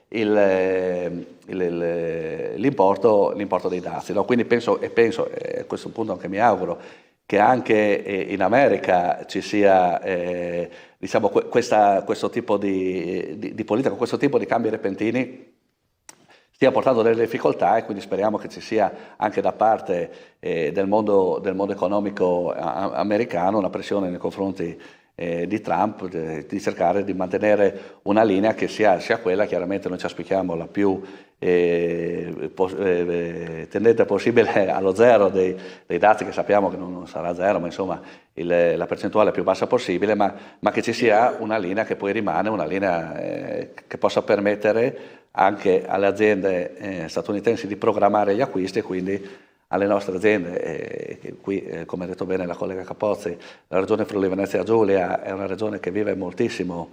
l'importo dei dazi, no? Quindi penso a questo punto anche mi auguro che anche in America ci sia diciamo questo tipo di politica, questo tipo di cambi repentini stia portando delle difficoltà e quindi speriamo che ci sia anche da parte del mondo economico americano una pressione nei confronti di Trump di cercare di mantenere una linea che sia quella, chiaramente noi ci auspichiamo la più tendente possibile allo zero dei dazi, che sappiamo che non sarà zero, ma insomma la percentuale più bassa possibile, ma che ci sia una linea che poi rimane una linea che possa permettere anche alle aziende statunitensi di programmare gli acquisti e quindi alle nostre aziende, qui come ha detto bene la collega Capozzi, la regione Friuli Venezia Giulia è una regione che vive moltissimo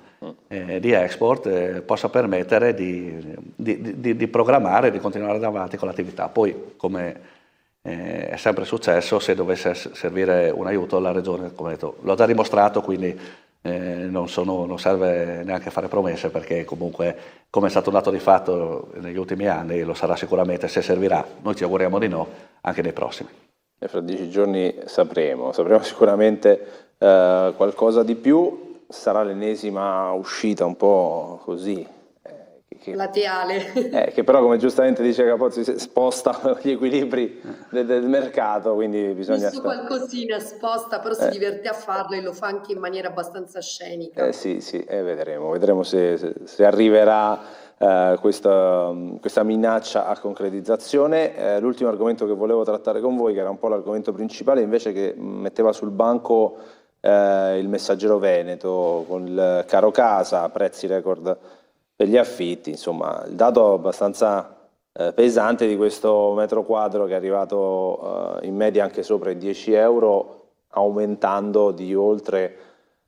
di export, possa permettere di programmare e di continuare avanti con l'attività. Poi come è sempre successo. Se dovesse servire un aiuto la Regione, come detto, l'ho già dimostrato, quindi non serve neanche fare promesse, perché comunque, come è stato un dato di fatto negli ultimi anni, lo sarà sicuramente, se servirà. Noi ci auguriamo di no, anche nei prossimi. E fra 10 giorni sapremo sicuramente qualcosa di più. Sarà l'ennesima uscita un po' così, plateale. Che però, come giustamente dice Capozzi, sposta gli equilibri del mercato, quindi bisogna Giusto qualcosina sposta, però si diverte a farlo e lo fa anche in maniera abbastanza scenica. Sì, vedremo se arriverà questa minaccia a concretizzazione. L'ultimo argomento che volevo trattare con voi, che era un po' l'argomento principale, invece, che metteva sul banco il Messaggero Veneto con il caro casa, prezzi record per gli affitti. Insomma, il dato abbastanza pesante di questo metro quadro, che è arrivato in media anche sopra i 10 euro, aumentando di oltre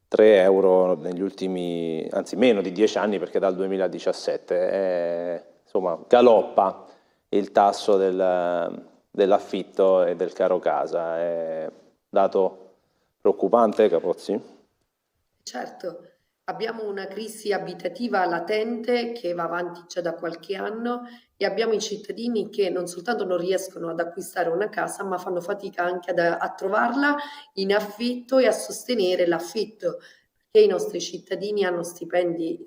3 euro negli ultimi, anzi meno di 10 anni, perché dal 2017 insomma galoppa il tasso dell'affitto e del caro casa. È dato preoccupante, Capozzi? Certo, abbiamo una crisi abitativa latente che va avanti già da qualche anno, e abbiamo i cittadini che non soltanto non riescono ad acquistare una casa, ma fanno fatica anche a trovarla in affitto e a sostenere l'affitto, perché i nostri cittadini hanno stipendi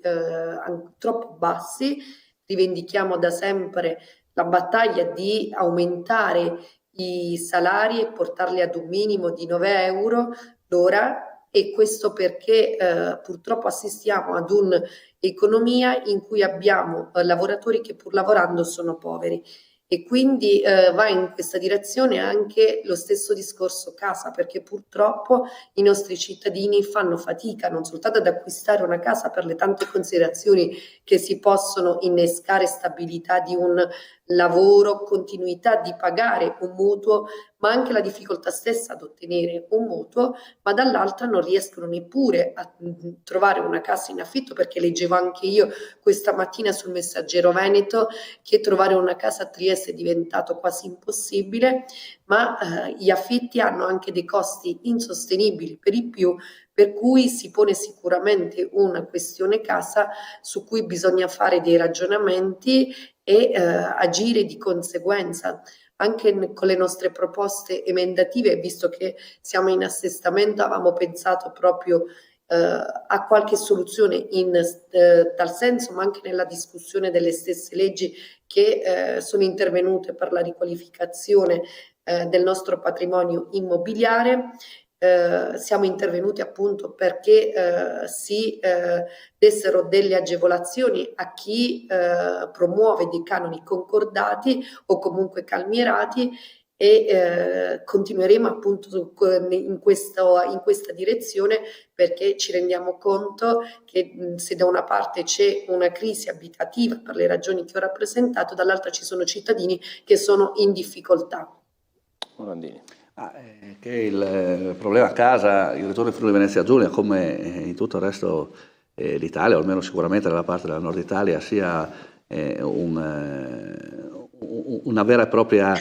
troppo bassi. Rivendichiamo da sempre la battaglia di aumentare i salari e portarli ad un minimo di 9 euro l'ora, e questo perché purtroppo assistiamo ad un'economia in cui abbiamo lavoratori che pur lavorando sono poveri, e quindi va in questa direzione anche lo stesso discorso casa, perché purtroppo i nostri cittadini fanno fatica non soltanto ad acquistare una casa per le tante considerazioni che si possono innescare, stabilità di un lavoro, continuità di pagare un mutuo, ma anche la difficoltà stessa ad ottenere un mutuo, ma dall'altra non riescono neppure a trovare una casa in affitto, perché leggevo anche io questa mattina sul Messaggero Veneto che trovare una casa a Trieste è diventato quasi impossibile, ma gli affitti hanno anche dei costi insostenibili per i più, per cui si pone sicuramente una questione casa su cui bisogna fare dei ragionamenti e agire di conseguenza. Anche con le nostre proposte emendative, visto che siamo in assestamento, avevamo pensato proprio a qualche soluzione in tal senso, ma anche nella discussione delle stesse leggi che sono intervenute per la riqualificazione del nostro patrimonio immobiliare. Siamo intervenuti appunto perché si dessero delle agevolazioni a chi promuove dei canoni concordati o comunque calmierati, e continueremo appunto in questa direzione, perché ci rendiamo conto che se da una parte c'è una crisi abitativa per le ragioni che ho rappresentato, dall'altra ci sono cittadini che sono in difficoltà. Morandini. Che il problema casa in Regione Friuli Venezia Giulia, come in tutto il resto d'Italia, o almeno sicuramente nella parte della Nord Italia, sia una vera e propria,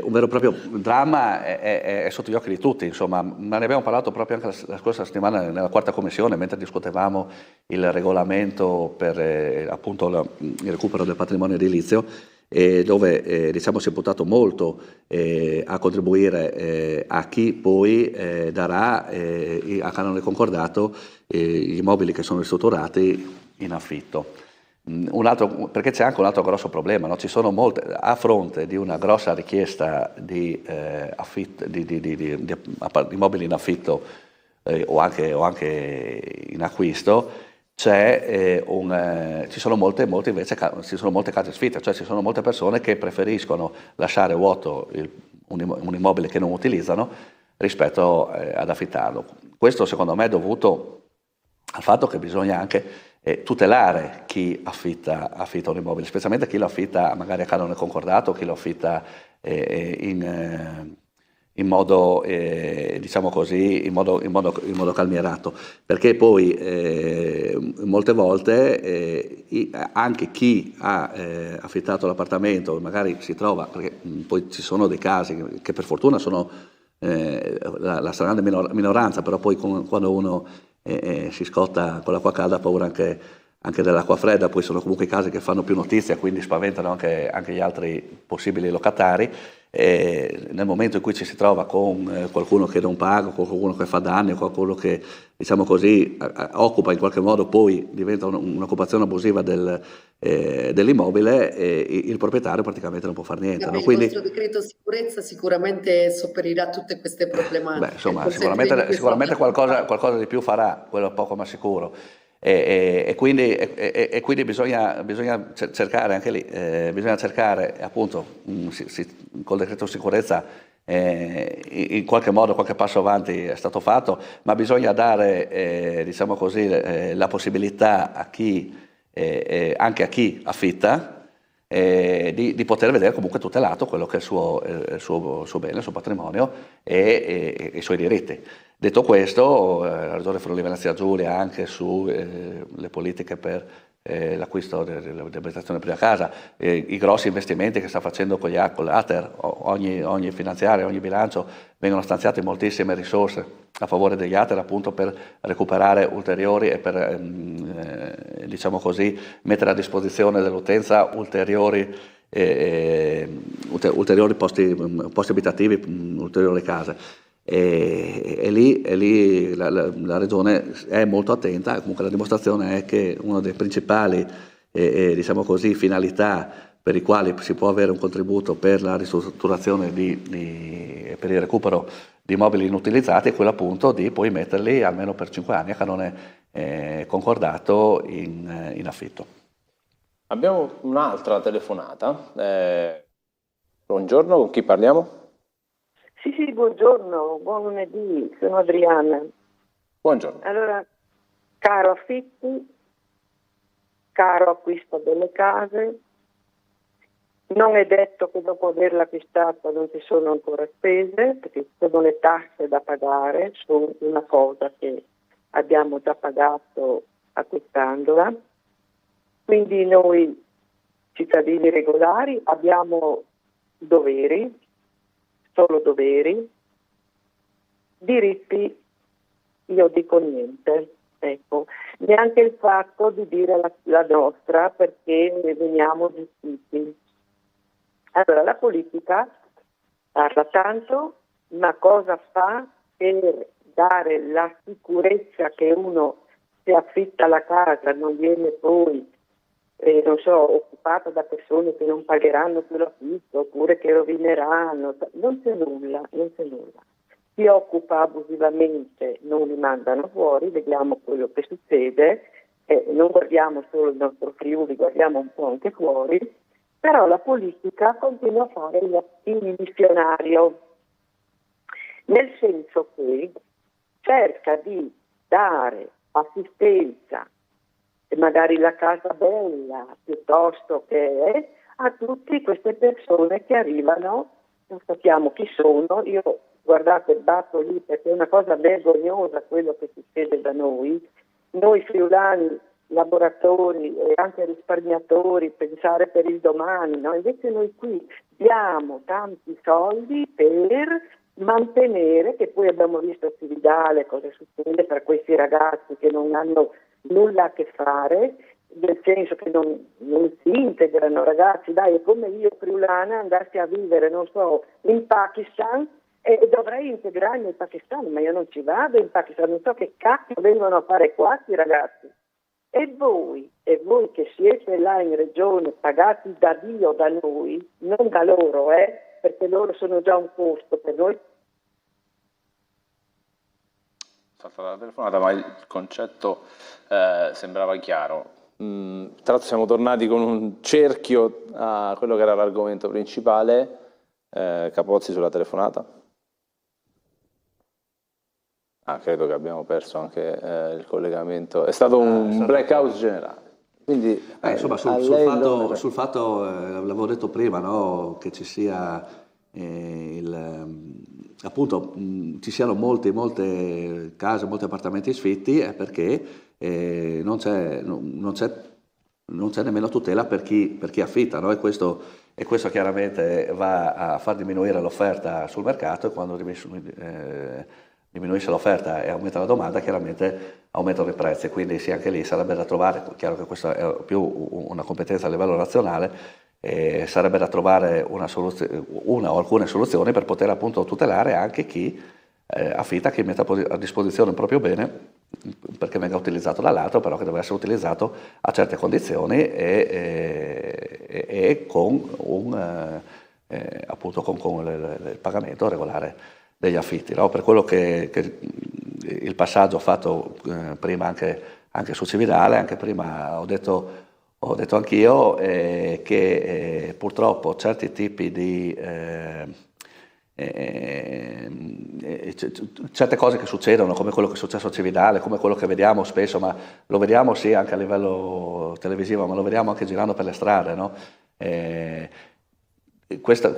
un vero e proprio dramma è sotto gli occhi di tutti, insomma. Ma ne abbiamo parlato proprio anche la scorsa settimana nella quarta commissione, mentre discutevamo il regolamento per appunto il recupero del patrimonio edilizio, dove diciamo si è puntato molto a contribuire a chi poi darà a canone concordato gli immobili che sono ristrutturati in affitto. Perché c'è anche un altro grosso problema, no? Ci sono a fronte di una grossa richiesta di immobili in affitto o anche in acquisto, ci sono molte case sfitte, cioè ci sono molte persone che preferiscono lasciare vuoto un immobile che non utilizzano rispetto ad affittarlo. Questo secondo me è dovuto al fatto che bisogna anche tutelare chi affitta un immobile, specialmente chi lo affitta magari a canone concordato, chi lo affitta in in modo, diciamo così, in modo calmierato, perché poi molte volte anche chi ha affittato l'appartamento magari si trova, perché poi ci sono dei casi che per fortuna sono la stragrande minoranza, però poi quando uno si scotta con l'acqua calda ha paura anche dell'acqua fredda, poi sono comunque i casi che fanno più notizia, quindi spaventano anche gli altri possibili locatari. Nel momento in cui ci si trova con qualcuno che non paga, con qualcuno che fa danni, qualcuno che, diciamo così, occupa in qualche modo, poi diventa un'occupazione abusiva dell'immobile, il proprietario praticamente non può fare niente. No? Il vostro decreto sicurezza sicuramente sopperirà a tutte queste problematiche. Beh, insomma, sicuramente qualcosa di più farà, quello è poco ma sicuro. E quindi bisogna cercare anche lì, bisogna cercare appunto col decreto sicurezza in qualche modo qualche passo avanti è stato fatto, ma bisogna dare diciamo così la possibilità a chi anche a chi affitta di poter vedere comunque tutelato quello che è il suo bene, il suo patrimonio e i suoi diritti. Detto questo, la Regione Friuli Venezia Giulia anche sulle politiche per l'acquisto dell'abitazione prima casa, i grossi investimenti che sta facendo con l'ATER, ogni finanziaria, ogni bilancio, vengono stanziate moltissime risorse a favore degli ATER appunto per recuperare ulteriori e per diciamo così mettere a disposizione dell'utenza ulteriori posti abitativi, ulteriori case. E lì la Regione è molto attenta, comunque la dimostrazione è che una delle principali diciamo così, finalità per i quali si può avere un contributo per la ristrutturazione per il recupero di immobili inutilizzati è quella appunto di poi metterli almeno per 5 anni a canone concordato in affitto. Abbiamo un'altra telefonata. Buongiorno, con chi parliamo? Sì, buongiorno, buon lunedì, sono Adriana. Buongiorno. Allora, caro affitti, caro acquisto delle case, non è detto che dopo averla acquistata non ci sono ancora spese, perché sono le tasse da pagare, sono una cosa che abbiamo già pagato acquistandola. Quindi noi, cittadini regolari, abbiamo doveri, solo doveri, diritti io dico niente, ecco, neanche il fatto di dire la nostra perché ne veniamo zittiti. Allora la politica parla tanto, ma cosa fa per dare la sicurezza che uno se affitta la casa non viene poi occupata da persone che non pagheranno più l'affitto oppure che rovineranno, non c'è nulla. Si occupa abusivamente, non li mandano fuori, vediamo quello che succede, non guardiamo solo il nostro Friuli, guardiamo un po' anche fuori, però la politica continua a fare il missionario, nel senso che cerca di dare assistenza, magari la casa bella, piuttosto che a tutte queste persone che arrivano, non sappiamo chi sono, io guardate batto lì perché è una cosa vergognosa quello che succede da noi friulani, lavoratori e anche risparmiatori, pensare per il domani, no? Invece noi qui diamo tanti soldi per mantenere, che poi abbiamo visto a Cividale cosa succede per questi ragazzi che non hanno nulla a che fare, nel senso che non si integrano, ragazzi, dai, è come io friulana andassi a vivere, non so, in Pakistan e dovrei integrarmi in Pakistan, ma io non ci vado in Pakistan, non so che cacchio vengono a fare qua questi ragazzi. E voi che siete là in regione pagati da Dio, da noi, non da loro, perché loro sono già un costo per noi. Fatta la telefonata, ma il concetto sembrava chiaro. Tra l'altro siamo tornati con un cerchio a quello che era l'argomento principale. Capozzi sulla telefonata. Credo che abbiamo perso anche il collegamento. È stato un blackout generale. Quindi, insomma, sul fatto l'avevo detto prima, no? Che ci sia appunto ci siano molte case, molti appartamenti sfitti, è perché non c'è nemmeno tutela per chi affitta, no? E questo chiaramente va a far diminuire l'offerta sul mercato, e quando diminuisce l'offerta e aumenta la domanda, chiaramente aumentano i prezzi. Quindi sì, anche lì sarebbe da trovare, chiaro che questa è più una competenza a livello nazionale, sarebbe da trovare una o alcune soluzioni per poter appunto tutelare anche chi affitta, chi mette a disposizione un proprio bene perché venga utilizzato dall'altro, però che deve essere utilizzato a certe condizioni e con appunto con il pagamento regolare degli affitti, no? Per quello che il passaggio fatto prima anche su Cividale, anche prima ho detto anch'io che purtroppo certi tipi di certe cose che succedono, come quello che è successo a Cividale, come quello che vediamo spesso, ma lo vediamo sì anche a livello televisivo, ma lo vediamo anche girando per le strade, no? Questa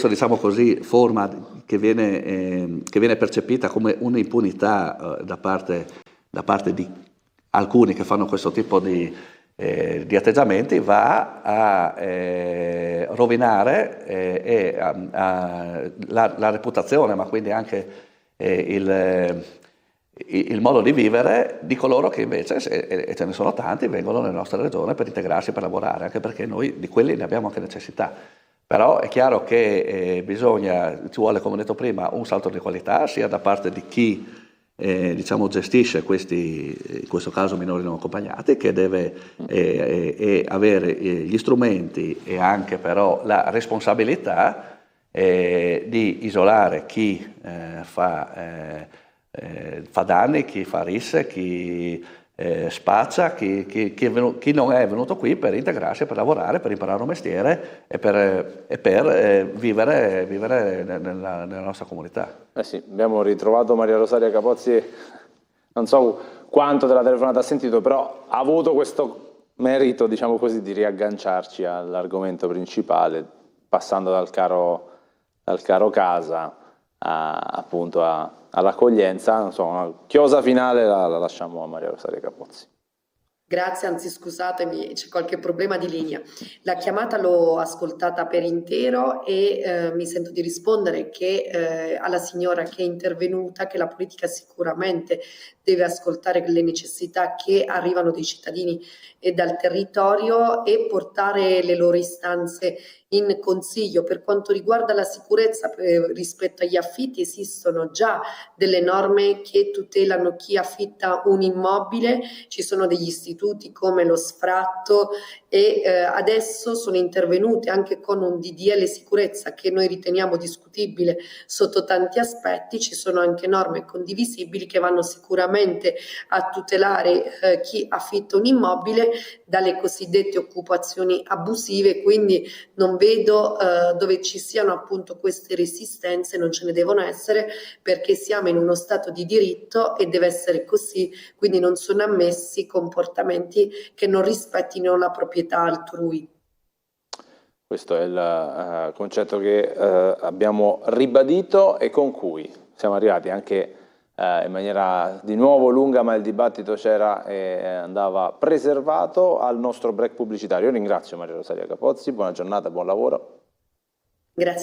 diciamo così, forma che viene percepita come un'impunità da parte di alcuni che fanno questo tipo di atteggiamenti, va a rovinare la reputazione, ma quindi anche il modo di vivere di coloro che invece, e ce ne sono tanti, vengono nella nostra regione per integrarsi, per lavorare, anche perché noi di quelli ne abbiamo anche necessità. Però è chiaro che ci vuole, come ho detto prima, un salto di qualità sia da parte di chi diciamo gestisce questi, in questo caso minori non accompagnati, che deve avere gli strumenti e anche però la responsabilità di isolare chi fa danni, chi fa risse, chi spaccia, chi non è venuto qui per integrarsi, per lavorare, per imparare un mestiere e per vivere nella nostra comunità. Sì, abbiamo ritrovato Maria Rosaria Capozzi, non so quanto della telefonata ha sentito, però ha avuto questo merito, diciamo così, di riagganciarci all'argomento principale, passando dal caro casa appunto all'accoglienza. Non so, una chiosa finale la lasciamo a Maria Rosaria Capozzi. Grazie, anzi scusatemi, c'è qualche problema di linea. La chiamata l'ho ascoltata per intero e mi sento di rispondere che alla signora che è intervenuta, che la politica sicuramente deve ascoltare le necessità che arrivano dai cittadini e dal territorio e portare le loro istanze in consiglio. Per quanto riguarda la sicurezza rispetto agli affitti, esistono già delle norme che tutelano chi affitta un immobile, ci sono degli istituti come lo sfratto e adesso sono intervenute anche con un DDL sicurezza che noi riteniamo discutibile sotto tanti aspetti. Ci sono anche norme condivisibili che vanno sicuramente a tutelare chi affitta un immobile dalle cosiddette occupazioni abusive, quindi non vedo dove ci siano appunto queste resistenze, non ce ne devono essere perché siamo in uno stato di diritto e deve essere così, quindi non sono ammessi comportamenti che non rispettino la proprietà altrui. Questo è il concetto che abbiamo ribadito e con cui siamo arrivati anche in maniera di nuovo lunga, ma il dibattito c'era e andava preservato, al nostro break pubblicitario. Io ringrazio Maria Rosaria Capozzi, buona giornata, buon lavoro.